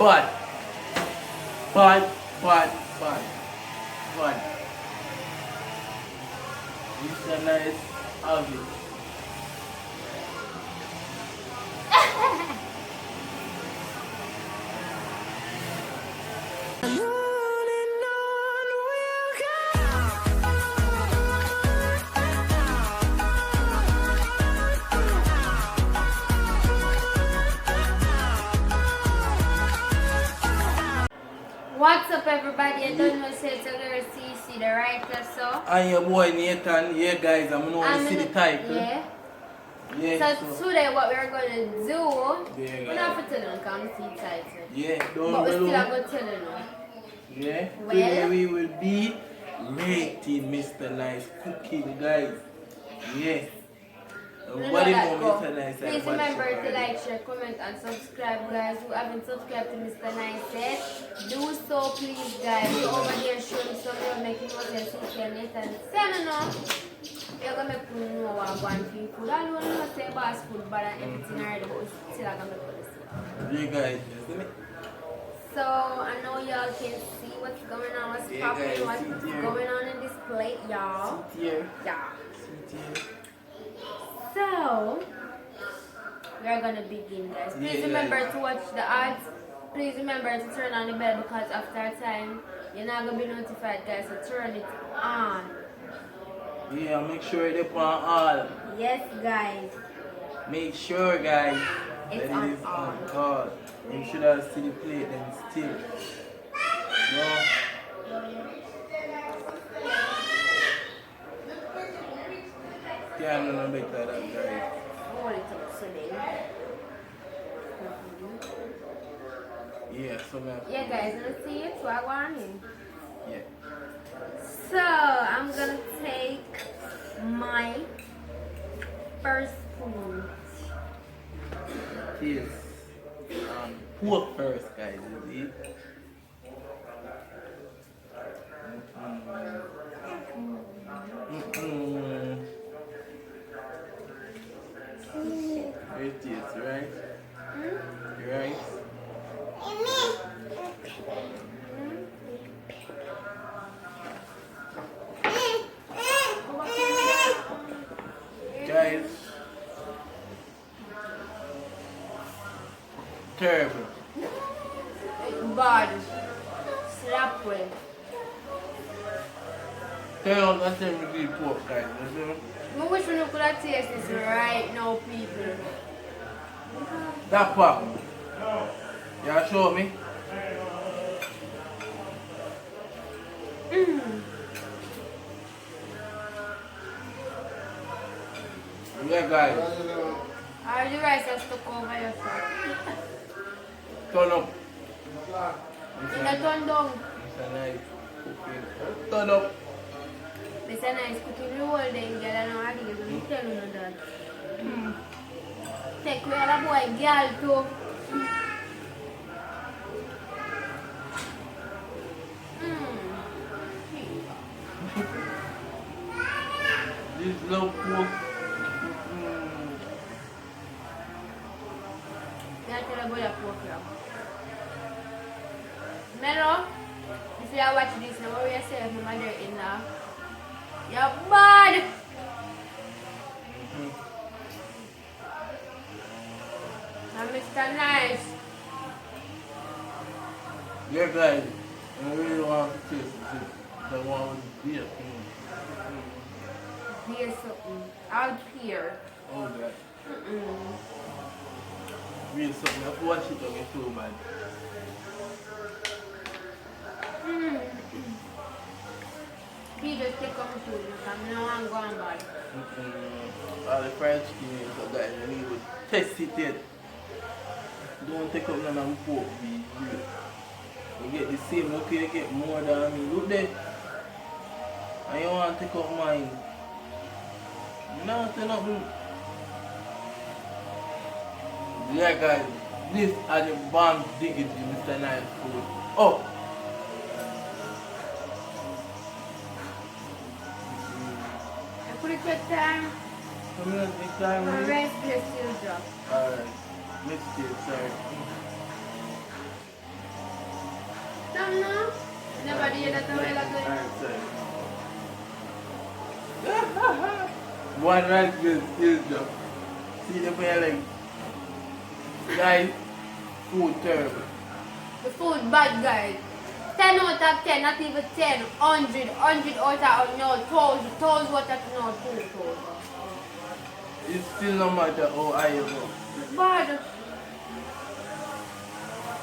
Bad. Bad, bad, bad. Bad. Mr.Nice, obvious. What's up, everybody? I don't know if it's a girl CC, the writer, so. And your boy Nathan, yeah guys, I'm gonna see the title. Yeah. Yeah. So today what we're gonna do, yeah, we're not for telling come see the title. Yeah, but we still are gonna tell you now. Yeah. Well, today we will be rating Mr.Nice cooking, guys. Yeah. Nobody know Mr.Nice. Please remember to like, share, comment, and subscribe, guys. Who haven't subscribed to Mr.Nice yet, do so, please, guys. We're over here showing some of making us and CC and Nathan. Say no. You're gonna make me know what I want to food. I don't know say about food, but everything already, but we're still gonna make this. Yeah, guys, isn't it? So I know y'all can see what's going on, what's popping, what's going on in this plate, y'all. Yeah. So we're gonna begin, guys. Please remember to watch the ads. Please remember to turn on the bell because after a time you're not gonna be notified, guys. So turn it on. Yeah, make sure it's on all. Yes, guys. Make sure, guys, It's that it is on all. You should have seen the plate then still. No. Yeah, I'm gonna make that up, guys. Hold it up, so then. Yeah, so now. Yeah, guys, let's see it. So I want it. Yeah. So I'm gonna take my first food. Yes. Pork first, guys, is it? It is, right? Right? Guys, terrible. Bad. Slap with. Tell us that's every pork, guys. I wish we could have tasted this right now, people. That part. Yeah, show me. Yeah, guys. How the rice has stuck over yourself? Turn up. In the turn down. Mr.Nice cooking. Turn up. Mr.Nice cooking the whole day, girl, and I give you tell you that. Take care of the boy, girl, too. This low pork. Tell the boy a pork now. Melo, if you are watching this now, what will you say if my mother-in-law? You're bad! I'm Mr.Nice. Yeah, guys. I really want to taste this. I want to beer. Here's something. Out here. Oh, God. Real something. I have to watch it on your too, man. He just take up food. I'm not going back. All the fried chicken is so guys, you need to test it yet. Don't take up none of the pork, be real. You get the same, okay, you get more than me. Look there. And you want to take up mine. No, turn up. Yeah, guys, this are the bomb diggity Mr.Nice food. Oh! I put it at time. Come on, next time. My rice plate still drop. Alright, mixed it, sorry. no? Never do that a while ago. One right good is the see the way like guys food terrible. The food bad, guys. 10 out of 10, not even 10, 100, 100 out of no, 1,000 out of no, 2,000. It's still no matter how high you go. Bad.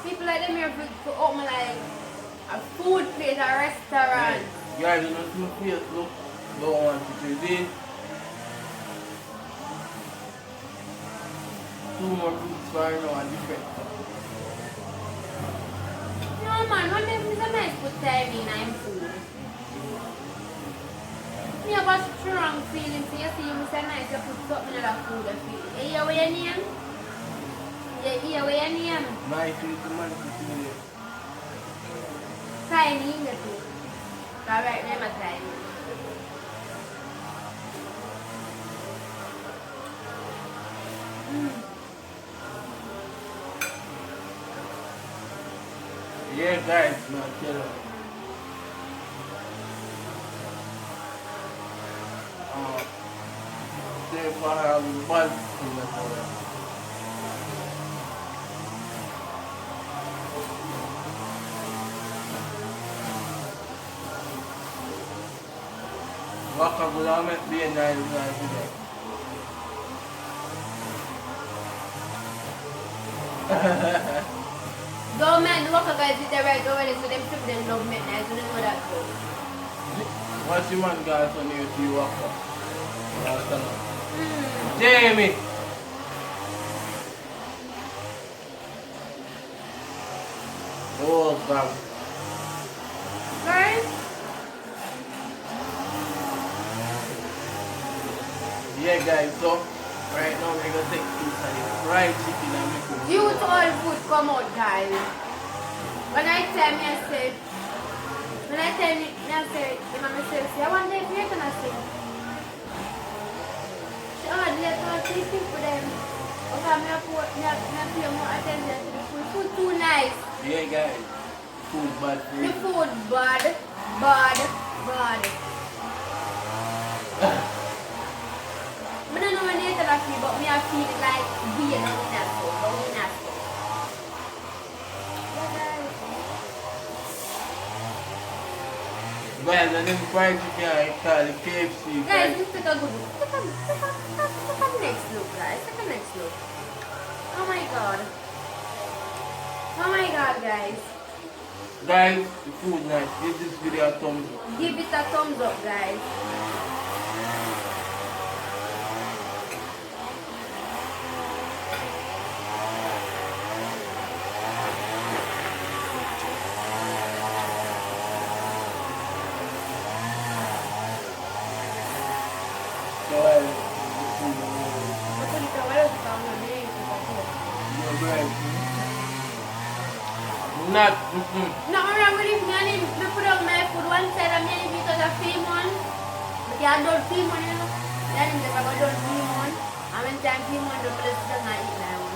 People like them here to open like a food place, a restaurant. Guys, you know see my face look, go on to see. 2 more fruits for now and different. No man, one day Mr.Nice put time in and food. Me have a strong feeling, so you see Mr.Nice, you put something in that food, I feel. You hear what your name? You hear what your name? Nice little man to see it. Tiny in the food. Correct name is Tiny. Yeah guys, man, tell you. Stay for having buzz in the morning. Waka gulamet be a nice guy today. Government, the worker guys did the right already, so them people them love midnight, so they know that too. What's your man guys on here to you Waka? Jamie! Oh God. Guys, Yeah guys, so right now we're gonna take this and it's fried chicken and make it. you to all food come out, guys. When I tell me, I say, when I tell me, I say, the mama says, I want them here, can I say? She only let her see people them. Okay, me pay more attention to the food. Food too nice. Yeah guys, food bad for The you. food bad, bad, bad. I don't know when they tell us, but me I feel like we are not so, but we not so. Guys, and then fried chicken I call it KFC. Guys, this take a good look. Take a next look, guys. Take a next look. Oh my god. Oh my god, guys. Guys, the food nice. Give this video a thumbs up. Give it a thumbs up, guys. So, the food you're right. Not. No, I'm going to put on my food one side and maybe because of film one. But I don't film one, you know. Then if I don't film one, I'm in time film one, the place does not eat that one.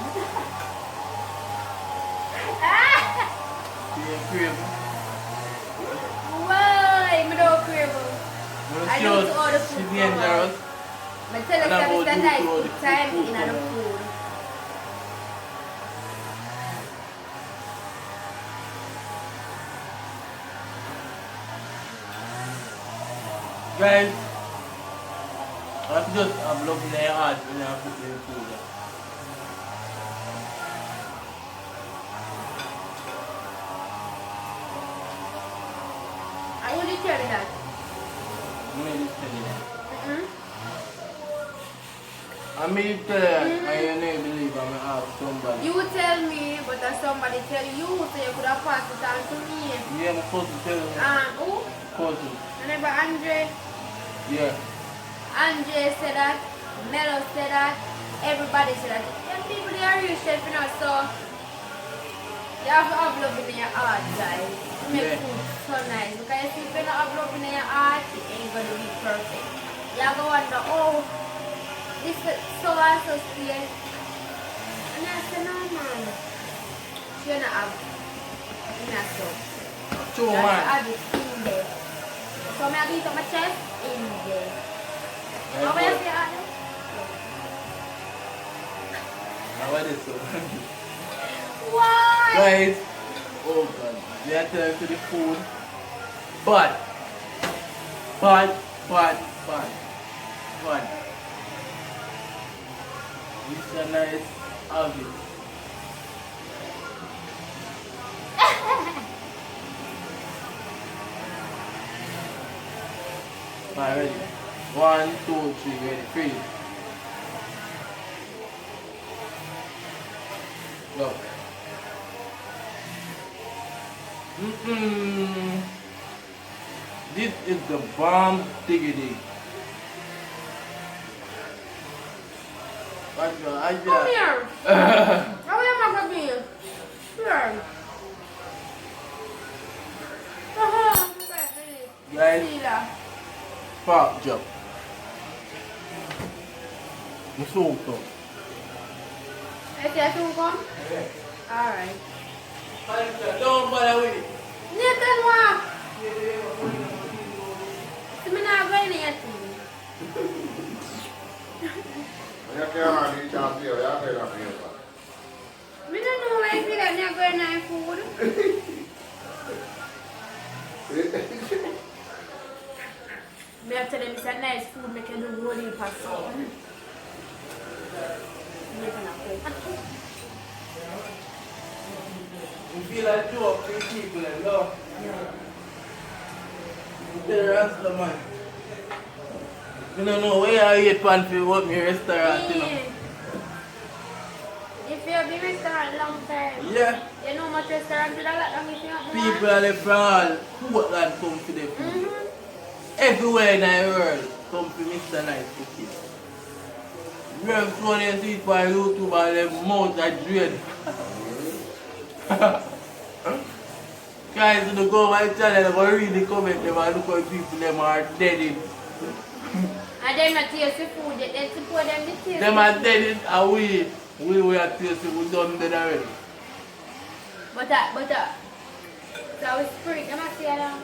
Yeah, crib. Why? I don't crave. I don't order food. She's dangerous. But tell us that Mr.Nice put time in the food. Guys, I'm just looking at your heart when I put the food. I will tell you that. I made it tell you that. Mm-hmm. I made it tell you that, and you never believe I'm going to ask somebody. You tell me, but if somebody tell you, so you could have passed it on to me. Yeah, I'm supposed to tell you. Who? Cousin. Remember Andre? Yeah. Andre said that, Melo said that, everybody said that. Them people they are real chef, you know, so you have to have love in your heart, guys. To make Yeah. food so nice. Because if you don't have love in your heart, it ain't gonna be perfect. You're gonna wonder, oh, this is so and so sweet. And I said, no man. You're not have. You're not so. Too That's much. I have it in there. So I have to eat on my chest in there. That's How what- else you add? How is it so? Why? Guys, oh god, we are turning to the food. But, Mr. Nice have it. Alright, ready? 1, 2, 3, ready? 3. Go. This is the bomb diggity. Come here. How am I going to be? Here. Guys, pop jump. The soul come. Is that who come? Alright. Don't bother with it. Nathan, what? I'm not going to eat. Ya que van a ir ya, tío, ya que la mierda. I don't know why I feel like I'm going to eat food. Me tell them it's a nice food, make you do rolling past sound. You feel like 2 or 3 people and love. You tell the rest of the man. You don't know where you eat pan for what me restaurant, you know. If you've been restaurant long time, Yeah. you know much restaurant do that long if you have People are left from all Portland come to the food. Everywhere in the world come to Mr. Nice cooking. We have so they see it by YouTube and their mouth are drained. Guys, when you go on my channel, they will read the comment them and look at people them are dead in. And then not taste the food, then support them the taste. Them are dead in and we are tasting, we done dead already. But so it's spring, am I saying that?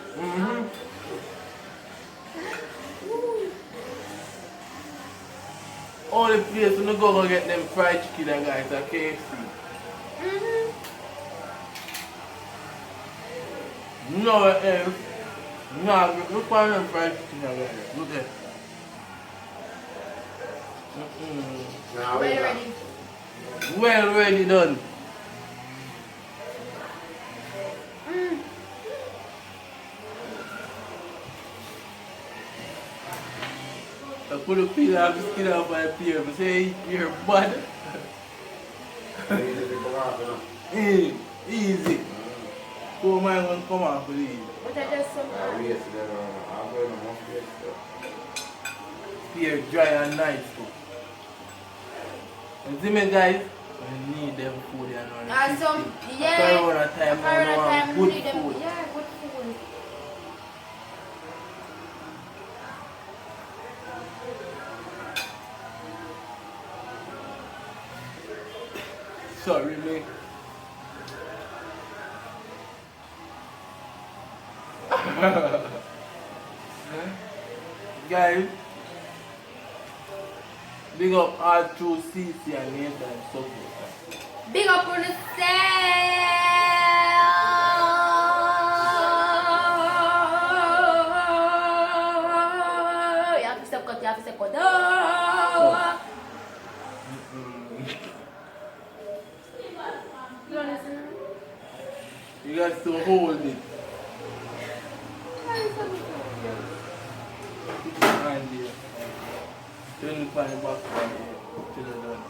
Only place when you go get them fried chicken guys are KFC. No else. No, look for them fried chicken guys. Look there. Now, Well ready. Well ready done. I put a peel off the skin off my peer, but say you're bad. Easy. Poor man won't come off with it. But I just some Peer dry and nice too. You see me guys? I need them food and all. some, yeah. Corona time, Corona time, good we need them. food. Yeah, good food. Sorry, me. Guys, big up all through CC and Nathan and support. Big up on the sale. You have to step cut, you have to step cut. You understand? You guys to hold it. Put your hand there. Turn it by the back till you're done.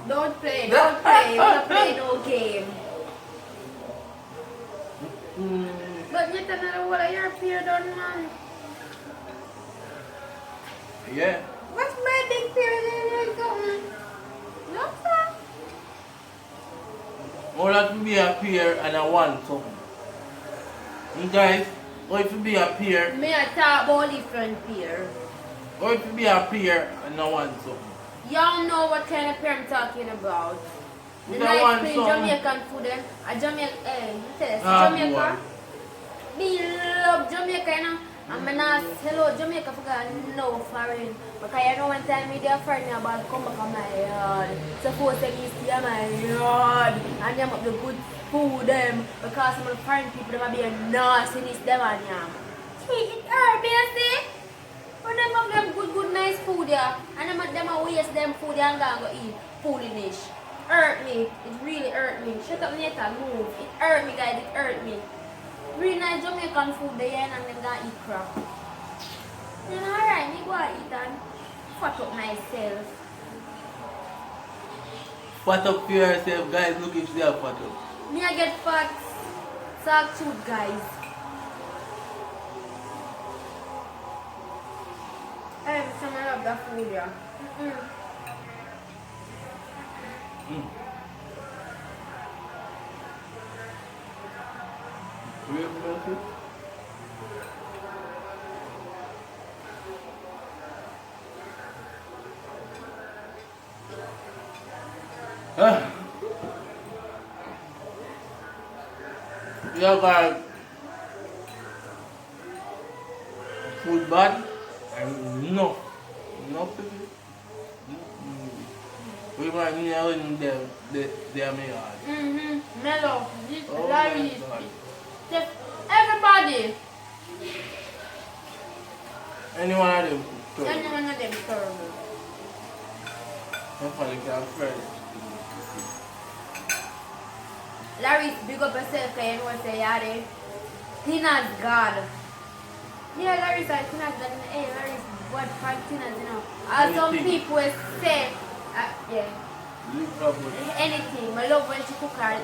Don't play, don't play. We're not playing no game. But yet another one of your peer done, man. Yeah. What's my big peer there going? No, sir. More like be a peer and a one something. You guys, or if you be a peer, Me I talk about different peer. or if you be a peer and a one something. Y'all know what kind of peer I'm talking about. The nice clean Jamaican food then. A Jamaica. Me love Jamaica, you know. And I not hello Jamaica for no foreign. Because you know one time me there friend me about come back on my yard. Suppose they me see my yard. And them up the good food them. Because some foreign people them be a nastiness them and yam. See, it hurt me, you see. But them have them good nice food there. And them a waste them food there and go eat foodinish. Hurt me. It really hurt me. Shut up Nathan, move. It hurt me guys, it hurt me. Really nice Jamaican food there and then gonna eat crap. Then alright, me go and eat and fuck up myself. Fat up for yourself, guys. Look if they are fat up. Me I get fat. Talk tooth guys. Every time I love that food yeah. Real milky? Yeah, guys. Food bad? No. No, people. We want to know they are made. Mellow. This Oh Larry. my God. Everybody. Any one of them. Any one of them terrible. Nobody can friend. Larry, big up yourself because you know what say yare. Tina's God. Yeah, Larry's like Tina's God. Hey, Larry's God for Tina's, you know. As some people say, yeah. Anything. I love when she cook her.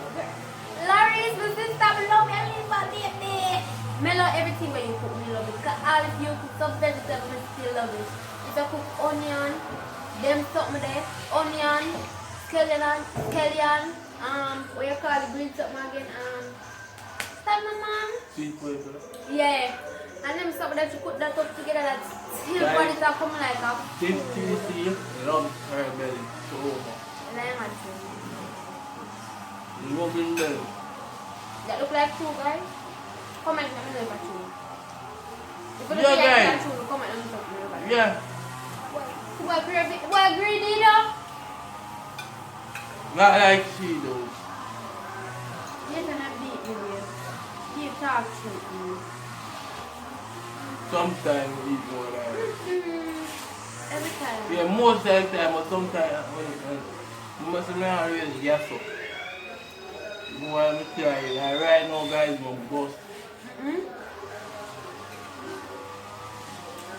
Larry's my sister, I love you, I love my baby. I love everything when you cook, I love it. Because all if you cook some vegetables, I still love it. If I cook onion, them something there, onion, scallion, what you call it, green something again, stop my mom? Sweet pepper. Yeah. And them something that you put that up together that still body to come like a... This TC loves her belly so much. Rubbing belly. That look like true, guys? Comment let me know if it's true. If you Yeah, look like guys. it's true, comment let me know. Yeah. What greedy though? Not like she does. Yes, and I beat you. Keep talking to me. Sometimes we eat more than Every time. yeah, most of the time, but sometimes when must not always gas up. You want me to tell you, like right now guys, I'm bust.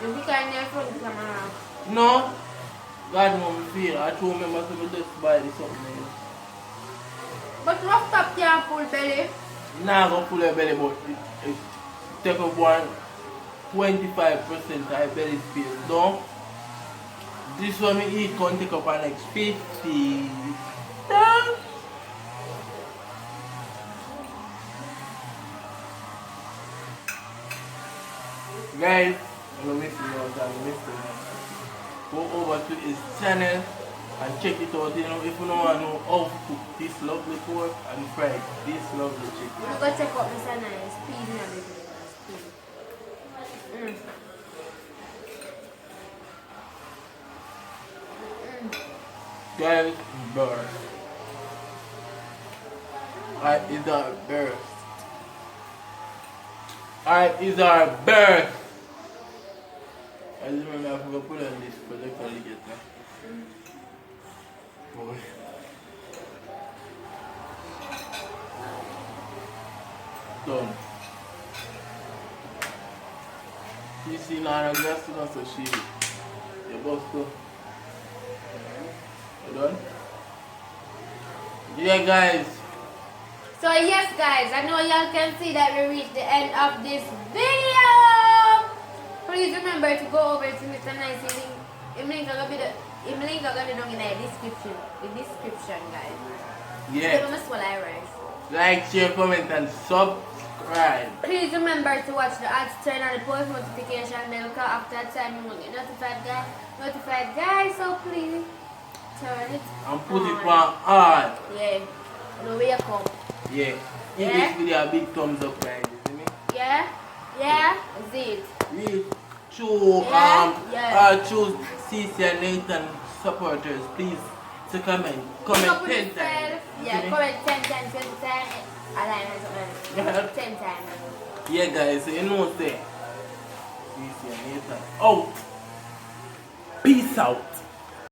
You think I never from the camera? No, God know me feel. I told me I must just buy this something. But rough top can't pull belly. Nah, I'm gonna pull your belly, but it take up 25% I belly space. Don't. This one me eat can take up an next 50. Done. Guys, I'm missing out on Mr.Nice. Go over to his channel and check it out. You know, if you don't want to know how to cook this lovely pork and fry this lovely chicken. I'm gonna check out Mr.Nice. Speed and everything. Guys, birth. Alright, is our birth. Alright, is our birth. I just remember I forgot to put on this for the colleague now. Boy. Done. You see now, glass to us, so she. Your boss too. You done? Yeah, guys. So yes guys, I know y'all can see that we reached the end of this video. Please remember to go over to Mr.Nice link. The link is gonna be down in the description. The description, guys. Yeah. Like, share, comment, and subscribe. Please remember to watch the ads, turn on the post notification bell, because after that time you won't get notified, guys. So please turn it and put it on hard. Yeah. No wake up. Yeah. Give Yeah. this video a big thumbs up, guys. You see me? Yeah? Yeah? Is it? We choose choose CC and Nathan supporters, please to comment Pick up 10 with times. yourself. You Yeah, see me? comment 10 times, 20 times. Align or something. 10 times. Yeah guys, so you know say CC and Nathan. Oh, peace out.